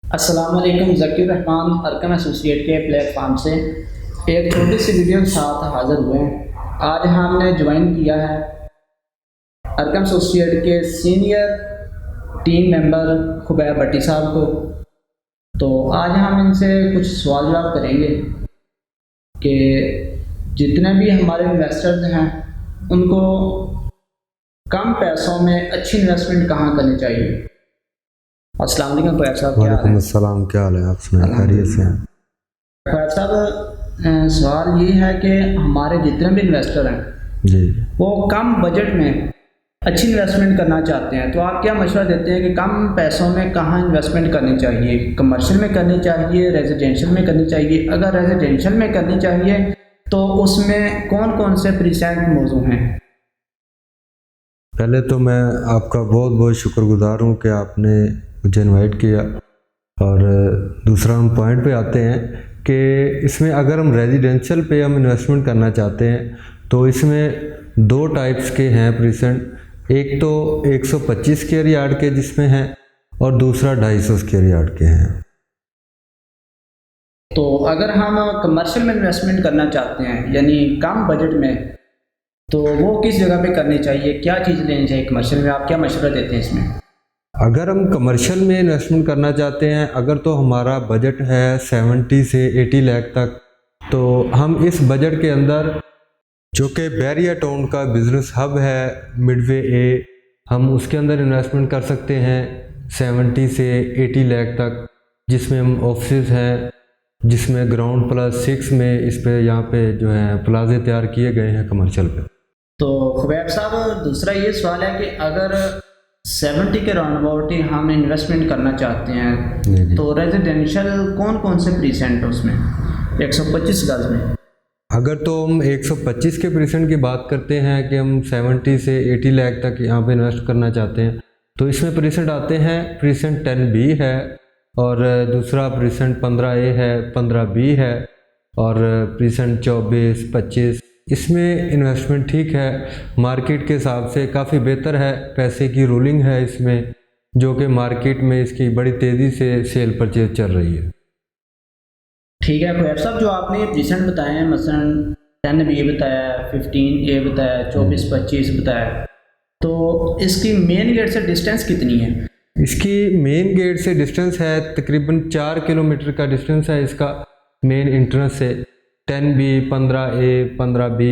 अस्सलाम वालेकुम। ज़कीर रहमान अरकन एसोसिएट के प्लेटफार्म से एक छोटी सी वीडियो के साथ हाज़िर हुए हैं। आज हमने ज्वाइन किया है अरकन एसोसिएट के सीनियर टीम मेंबर खुबैब भट्टी साहब को। तो आज हम इनसे कुछ सवाल जवाब करेंगे कि जितने भी हमारे इन्वेस्टर्स हैं उनको कम पैसों में अच्छी इन्वेस्टमेंट कहाँ करनी चाहिए। अस्सलाम वालेकुम खुबैब साहब, क्या हाल है? वालेकुम अस्सलाम, क्या हाल है? आप सुनाए, खैरियत से हैं? खुबैब साहब, सवाल ये है कि हमारे जितने भी इन्वेस्टर हैं जी, वो कम बजट में अच्छी इन्वेस्टमेंट करना चाहते हैं, तो आप क्या मशवरा देते हैं कि कम पैसों में कहाँ इन्वेस्टमेंट करनी चाहिए? कमर्शियल में करनी चाहिए, रेजिडेंशियल में करनी चाहिए? अगर रेजिडेंशियल में करनी चाहिए तो उसमें कौन कौन से प्रीसेंट मौजूद हैं? पहले तो मैं आपका बहुत बहुत शुक्रगुजार हूँ कि आपने मुझे इनवाइट किया। और दूसरा हम पॉइंट पे आते हैं कि इसमें अगर हम रेजिडेंशियल पे हम इन्वेस्टमेंट करना चाहते हैं तो इसमें दो टाइप्स के हैं प्रीसेंट। एक तो 125 स्क्वायर यार्ड के जिसमें हैं और दूसरा 250 स्क्वायर यार्ड के हैं। तो अगर हम कमर्शियल में इन्वेस्टमेंट करना चाहते हैं यानी कम बजट में, तो वो किस जगह पे करनी चाहिए, क्या चीज़ लेनी चाहिए कमर्शियल में? आप क्या मशवरा देते हैं इसमें? अगर हम कमर्शियल में इन्वेस्टमेंट करना चाहते हैं, अगर तो हमारा बजट है 70 से 80 लाख तक, तो हम इस बजट के अंदर जो कि बैरिया टाउन का बिज़नेस हब है मिडवे ए, हम उसके अंदर इन्वेस्टमेंट कर सकते हैं 70 से 80 लाख तक, जिसमें हम ऑफिस हैं, जिसमें ग्राउंड प्लस 6 में इस पे यहाँ पे जो है प्लाजे तैयार किए गए हैं कमर्शियल पे। तो खुबैब साहब, दूसरा ये सवाल है कि अगर 70 के राउंड अबाउट ही हम इन्वेस्टमेंट करना चाहते हैं तो रेजिडेंशियल कौन कौन से प्रीसेंट है उसमें 125 गज में? अगर तो हम 125 के परसेंट की बात करते हैं कि हम 70 से 80 लाख तक यहाँ पे इन्वेस्ट करना चाहते हैं, तो इसमें परसेंट आते हैं परसेंट 10B है और दूसरा परसेंट 15A है, 15B है और परसेंट 24, 25। इसमें इन्वेस्टमेंट ठीक है, मार्केट के हिसाब से काफ़ी बेहतर है, पैसे की रूलिंग है इसमें, जो कि मार्केट में इसकी बड़ी तेज़ी से सेल परचेज चल रही है। ठीक है खुबैब साहब, जो आपने प्रीसेंट बताए हैं, मसलन 10B बताया, 15A बताया, 24, 25 बताया, तो इसकी मेन गेट से डिस्टेंस कितनी है? इसकी मेन गेट से डिस्टेंस है तकरीबन 4 किलोमीटर का डिस्टेंस है इसका मेन एंट्रेंस से। 10B, 15A, 15B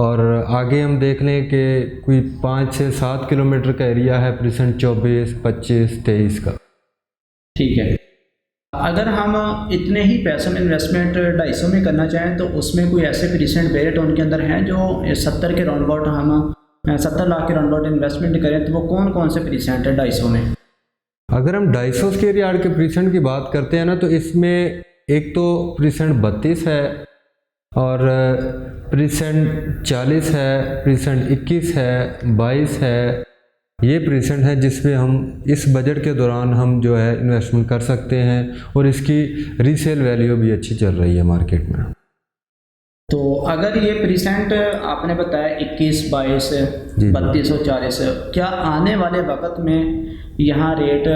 और आगे हम देख लें कि कोई 5 से 7 किलोमीटर का एरिया है परसेंट 24, 25, 23 का। ठीक है। अगर हम इतने ही पैसों में इन्वेस्टमेंट 250 में करना चाहें तो उसमें कोई ऐसे परसेंट बेरेट उनके अंदर हैं जो 70 के राउंड अबाउट, हम 70 लाख के राउंड अबाउट इन्वेस्टमेंट करें तो वो कौन कौन से परसेंट है 250 में? अगर हम 250 स्क्वायर यार्ड के परसेंट की बात करते हैं ना, तो इसमें एक तो परसेंट 32 है और परसेंट 40 है, परसेंट 21 है, 22 है। ये परसेंट है जिसमें हम इस बजट के दौरान हम जो है इन्वेस्टमेंट कर सकते हैं और इसकी रीसेल वैल्यू भी अच्छी चल रही है मार्केट में। तो अगर ये परसेंट आपने बताया 21, 22, 32 और 40, क्या आने वाले वक्त में यहाँ रेट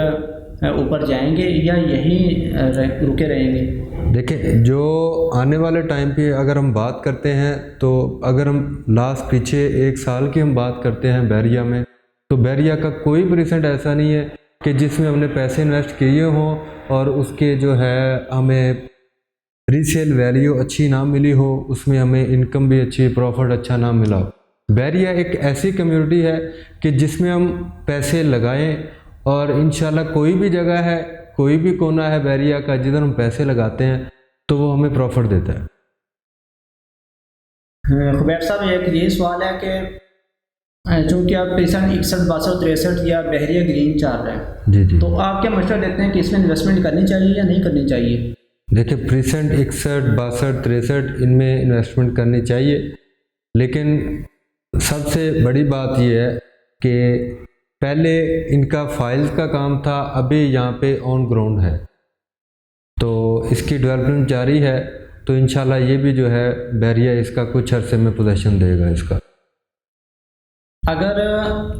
ऊपर जाएंगे या यहीं रुके रहेंगे? देखिए, जो आने वाले टाइम पे अगर हम बात करते हैं, तो अगर हम लास्ट पीछे 1 साल की हम बात करते हैं बैरिया में, तो बैरिया का कोई परसेंट ऐसा नहीं है कि जिसमें हमने पैसे इन्वेस्ट किए हों और उसके जो है हमें रीसेल वैल्यू अच्छी ना मिली हो, उसमें हमें इनकम भी अच्छी, प्रॉफिट अच्छा ना मिला हो। बैरिया एक ऐसी कम्युनिटी है कि जिसमें हम पैसे लगाएं और इंशाल्लाह कोई भी जगह है, कोई भी कोना है बैरिया का जिधर हम पैसे लगाते हैं तो वो हमें प्रॉफिट देता है। खुबैब साहब, एक ये सवाल है कि चूँकि आप परसेंट 61, 62, 63 या बहरिया ग्रीन चाह रहे हैं, जी, तो आप क्या मशवरा देते हैं कि इसमें इन्वेस्टमेंट करनी चाहिए या नहीं करनी चाहिए? देखिए, परसेंट 61, 62, 63 इनमें इन्वेस्टमेंट करनी चाहिए, लेकिन सबसे बड़ी बात यह है कि पहले इनका फाइल्स का काम था, अभी यहाँ पे ऑन ग्राउंड है, तो इसकी डेवलपमेंट जारी है, तो इंशाल्लाह ये भी जो है बैरिया इसका कुछ अरसे में पोजीशन देगा इसका। अगर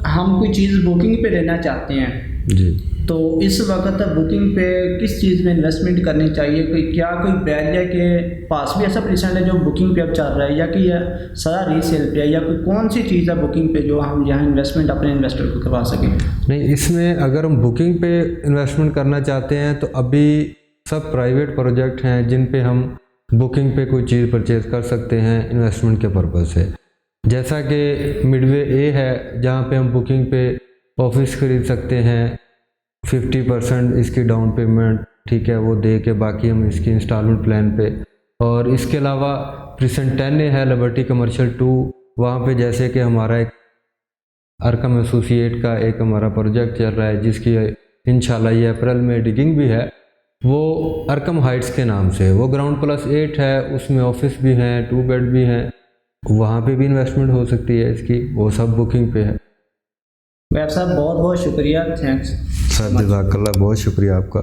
हम कोई चीज़ बुकिंग पे लेना चाहते हैं जी, तो इस वक्त बुकिंग पे किस चीज़ में इन्वेस्टमेंट करनी चाहिए? क्या कोई बैरिया के पास भी ऐसा परसेंट है जो बुकिंग पे अब चल रहा है, या कि यह सारा रीसेल पे है, या कोई कौन सी चीज़ है बुकिंग पे जो हम यहाँ इन्वेस्टमेंट अपने इन्वेस्टर को करवा सकें? नहीं, इसमें अगर हम बुकिंग पे इन्वेस्टमेंट करना चाहते हैं तो अभी सब प्राइवेट प्रोजेक्ट हैं जिन पे हम बुकिंग पे कोई चीज़ परचेज कर सकते हैं इन्वेस्टमेंट के पर्पज़ से। जैसा कि मिडवे ए है जहाँ पे हम बुकिंग पे ऑफिस खरीद सकते हैं, 50% इसकी डाउन पेमेंट, ठीक है, वो दे के बाकी हम इसकी इंस्टॉलमेंट प्लान पे। और इसके अलावा प्रिसेंट 10 है लिबर्टी कमर्शियल 2, वहाँ पे जैसे कि हमारा एक अरकम एसोसिएट का एक हमारा प्रोजेक्ट चल रहा है जिसकी इंशाल्लाह ये अप्रैल में डिगिंग भी है, वो अरकम हाइट्स के नाम से। वो ग्राउंड +8 है, उसमें ऑफिस भी हैं, 2 बेड भी हैं, वहाँ पे भी इन्वेस्टमेंट हो सकती है इसकी, वो सब बुकिंग पे है। वैब साहब बहुत बहुत शुक्रिया, थैंक्स सर जज़ाकल्लाह, बहुत शुक्रिया आपका।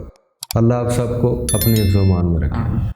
अल्लाह आप सबको अपने ईमान में रखें।